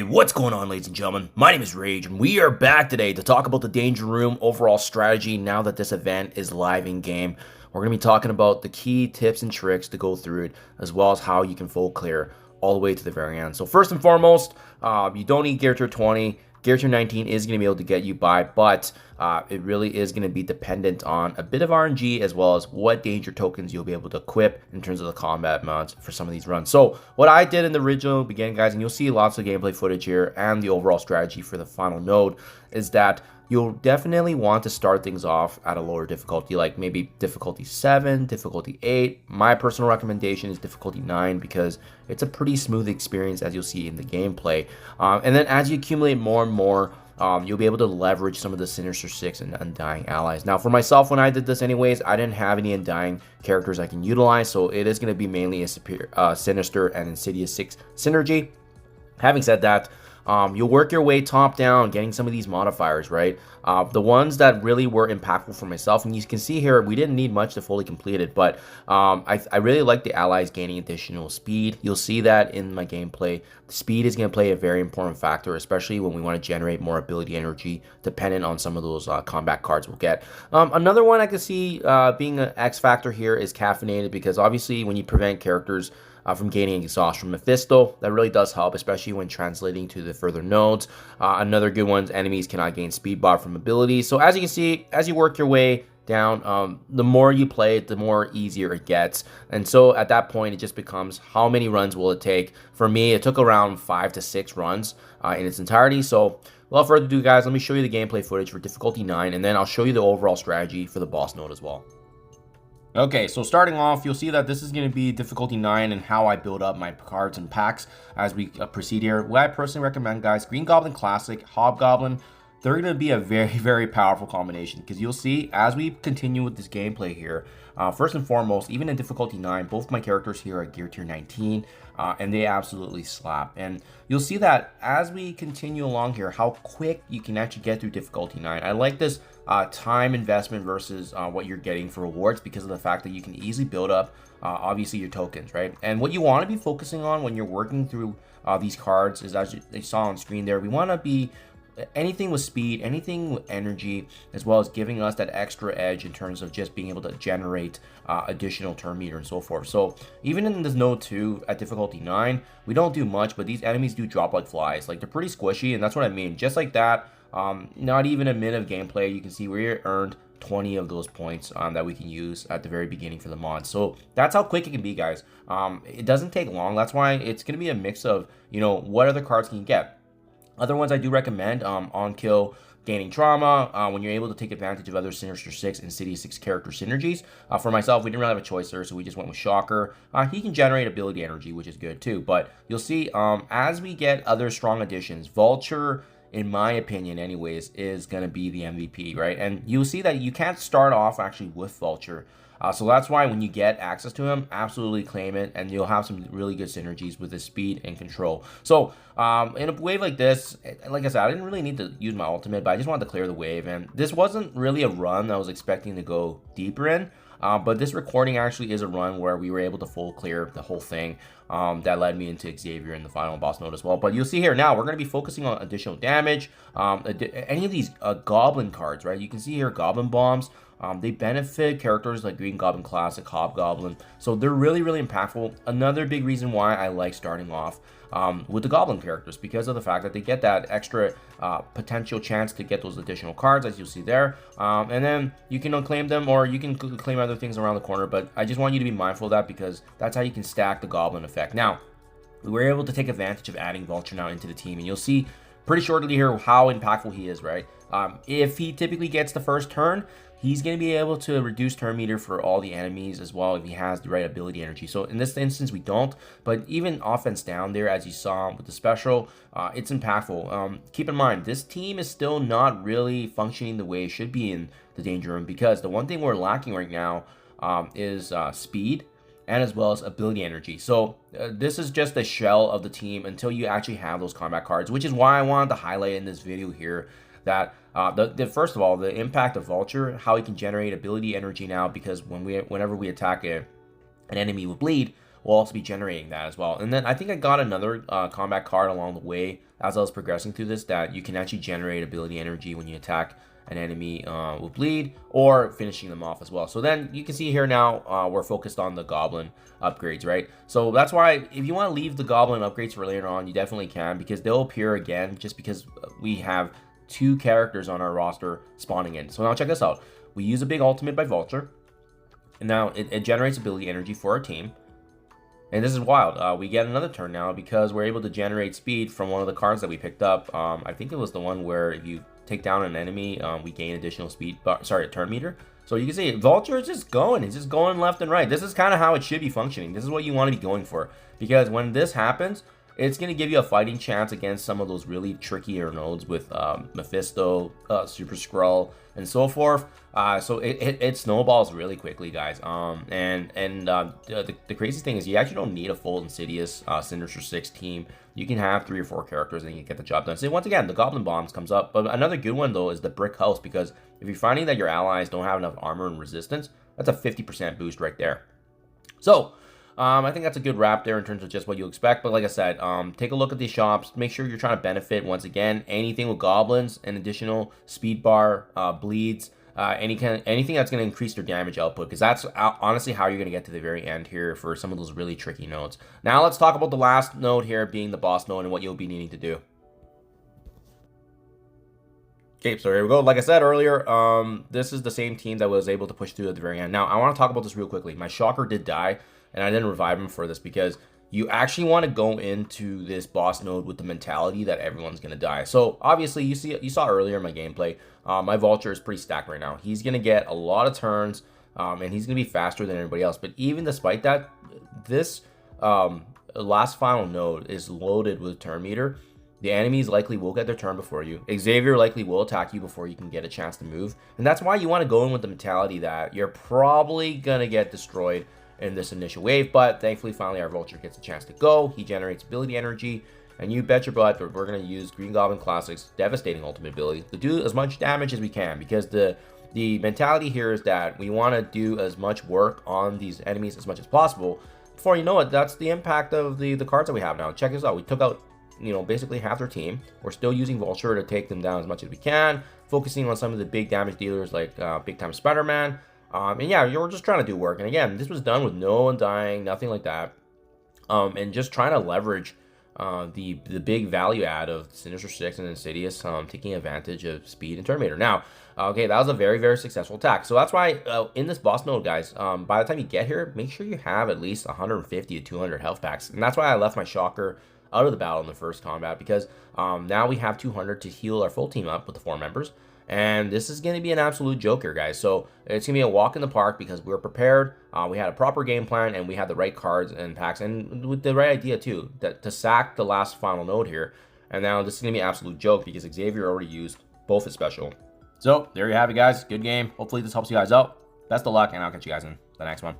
Hey, what's going on, ladies and gentlemen? My name is Rage, and we are back today to talk about the Danger Room overall strategy now that this event is live in game. We're going to be talking about the key tips and tricks to go through it, as well as how you can full clear all the way to the very end. So first and foremost, you don't need Gear Tier 20. Gear Tier 19 is going to be able to get you by, but it really is going to be dependent on a bit of RNG as well as what danger tokens you'll be able to equip in terms of the combat mods for some of these runs. So what I did in the original beginning, guys, and you'll see lots of gameplay footage here and the overall strategy for the final node, is that you'll definitely want to start things off at a lower difficulty, like maybe difficulty 7, difficulty 8. My personal recommendation is difficulty 9 because it's a pretty smooth experience, as you'll see in the gameplay. And then as you accumulate more and more, you'll be able to leverage some of the Sinister 6 and Undying allies. Now, for myself, when I did this anyways, I didn't have any Undying characters I can utilize, so it is going to be mainly a Sinister and Insidious 6 synergy. Having said that, you'll work your way top down getting some of these modifiers, right? The ones that really were impactful for myself, and you can see here we didn't need much to fully complete it, but I really like the allies gaining additional speed. You'll see that in my gameplay. Speed is going to play a very important factor, especially when we want to generate more ability energy dependent on some of those combat cards we'll get. Another one I can see being an X factor here is caffeinated, because obviously when you prevent characters from gaining exhaust from Mephisto, that really does help, especially when translating to the further nodes. Another good one is enemies cannot gain speed bar from abilities. So as you can see, as you work your way down, the more you play it, the more easier it gets. And so at that point, it just becomes how many runs will it take. For me, it took around 5 to 6 runs in its entirety. So without further ado, guys, let me show you the gameplay footage for difficulty 9, and then I'll show you the overall strategy for the boss node as well. Okay, so starting off, you'll see that this is going to be difficulty 9 and how I build up my cards and packs as we proceed here. What I personally recommend, guys, Green Goblin Classic, Hobgoblin, they're going to be a very, very powerful combination, because you'll see as we continue with this gameplay here, first and foremost, even in difficulty 9, both my characters here are Gear Tier 19, and they absolutely slap. And you'll see that as we continue along here, how quick you can actually get through difficulty 9. I like this time investment versus what you're getting for rewards, because of the fact that you can easily build up obviously your tokens, right? And what you want to be focusing on when you're working through these cards is, as you saw on screen there, we want to be anything with speed, anything with energy, as well as giving us that extra edge in terms of just being able to generate additional turn meter and so forth. So even in this node 2 at difficulty 9, we don't do much, but these enemies do drop like flies. Like, they're pretty squishy, and that's what I mean. Just like that, not even a minute of gameplay, you can see we earned 20 of those points that we can use at the very beginning for the mod. So that's how quick it can be, guys. It doesn't take long. That's why it's going to be a mix of, you know, what other cards can you get. Other ones I do recommend, on kill, gaining trauma, when you're able to take advantage of other Sinister 6 and Insidious 6 character synergies. For myself, we didn't really have a choice there, so we just went with Shocker. He can generate ability energy, which is good too. But you'll see, as we get other strong additions, Vulture, in my opinion anyways, is going to be the MVP, right? And you'll see that you can't start off actually with Vulture. So that's why when you get access to him, absolutely claim it, and you'll have some really good synergies with his speed and control. So in a wave like this, like I said, I didn't really need to use my ultimate, but I just wanted to clear the wave. And this wasn't really a run I was expecting to go deeper in. But this recording actually is a run where we were able to full clear the whole thing. That led me into Xavier in the final boss node as well. But you'll see here now, we're going to be focusing on additional damage. Any of these goblin cards, right? You can see here goblin bombs. They benefit characters like Green Goblin Classic, Hobgoblin. So they're really, really impactful. Another big reason why I like starting off with the Goblin characters, because of the fact that they get that extra potential chance to get those additional cards, as you'll see there. And then you can unclaim them, or you can claim other things around the corner. But I just want you to be mindful of that, because that's how you can stack the Goblin effect. Now, we were able to take advantage of adding Vulture now into the team, and you'll see pretty shortly here how impactful he is, right? If he typically gets the first turn, he's going to be able to reduce turn meter for all the enemies as well if he has the right ability energy. So in this instance, we don't. But even offense down there, as you saw with the special, it's impactful. Keep in mind, this team is still not really functioning the way it should be in the Danger Room, because the one thing we're lacking right now is speed, and as well as ability energy. So this is just a shell of the team until you actually have those combat cards, which is why I wanted to highlight in this video here that first of all, the impact of Vulture, how he can generate ability energy now, because whenever we attack an enemy with bleed, will also be generating that as well. And then I think I got another combat card along the way as I was progressing through this, that you can actually generate ability energy when you attack an enemy with bleed, or finishing them off as well. So then you can see here now we're focused on the goblin upgrades, right? So that's why if you want to leave the goblin upgrades for later on, you definitely can, because they'll appear again just because we have 2 characters on our roster spawning in. So now check this out. We use a big ultimate by Vulture, and now it generates ability energy for our team. And this is wild. We get another turn now because we're able to generate speed from one of the cards that we picked up. I think it was the one where if you take down an enemy, we gain additional speed, sorry, a turn meter. So you can see Vulture is just going. It's just going left and right. This is kind of how it should be functioning. This is what you want to be going for, because when this happens, it's going to give you a fighting chance against some of those really trickier nodes with Mephisto, Super Skrull, and so forth. So it snowballs really quickly, guys. The crazy thing is you actually don't need a full Insidious Sinister Six team. You can have 3 or 4 characters and you can get the job done. So once again, the Goblin Bombs comes up. But another good one, though, is the Brick House, because if you're finding that your allies don't have enough armor and resistance, that's a 50% boost right there. So I think that's a good wrap there in terms of just what you expect. But like I said, take a look at these shops. Make sure you're trying to benefit, once again, anything with goblins, an additional speed bar, bleeds, anything that's going to increase their damage output, because that's honestly how you're going to get to the very end here for some of those really tricky nodes. Now let's talk about the last node here, being the boss node, and what you'll be needing to do. Okay, so here we go. Like I said earlier, this is the same team that was able to push through at the very end. Now, I want to talk about this real quickly. My Shocker did die, and I didn't revive him for this, because you actually want to go into this boss node with the mentality that everyone's going to die. So, obviously, you saw earlier in my gameplay, my Vulture is pretty stacked right now. He's going to get a lot of turns, and he's going to be faster than everybody else. But even despite that, this last final node is loaded with turn meter. The enemies likely will get their turn before you. Xavier likely will attack you before you can get a chance to move. And that's why you want to go in with the mentality that you're probably going to get destroyed in this initial wave. But thankfully, finally, our Vulture gets a chance to go. He generates ability energy. And you bet your butt that we're going to use Green Goblin Classic's devastating ultimate ability to do as much damage as we can. Because the mentality here is that we want to do as much work on these enemies as much as possible. Before you know it, that's the impact of the cards that we have now. Check this out. We took out, basically half their team. We're still using Vulture to take them down as much as we can, focusing on some of the big damage dealers like Big Time Spider-Man. And yeah, you're just trying to do work. And again, this was done with no one dying, nothing like that. And just trying to leverage the big value add of Sinister Six and Insidious, taking advantage of speed and turn meter. Now, okay, that was a very, very successful attack. So that's why in this boss node, guys, by the time you get here, make sure you have at least 150 to 200 health packs. And that's why I left my Shocker out of the battle in the first combat, because now we have 200 to heal our full team up with the 4 members. And this is going to be an absolute joke here, guys. So it's going to be a walk in the park, because we're prepared. We had a proper game plan, and we had the right cards and packs, and with the right idea too, that to sack the last final node here. And now this is going to be an absolute joke, because Xavier already used both his special. So there you have it, guys. Good game. Hopefully this helps you guys out. Best of luck, and I'll catch you guys in the next one.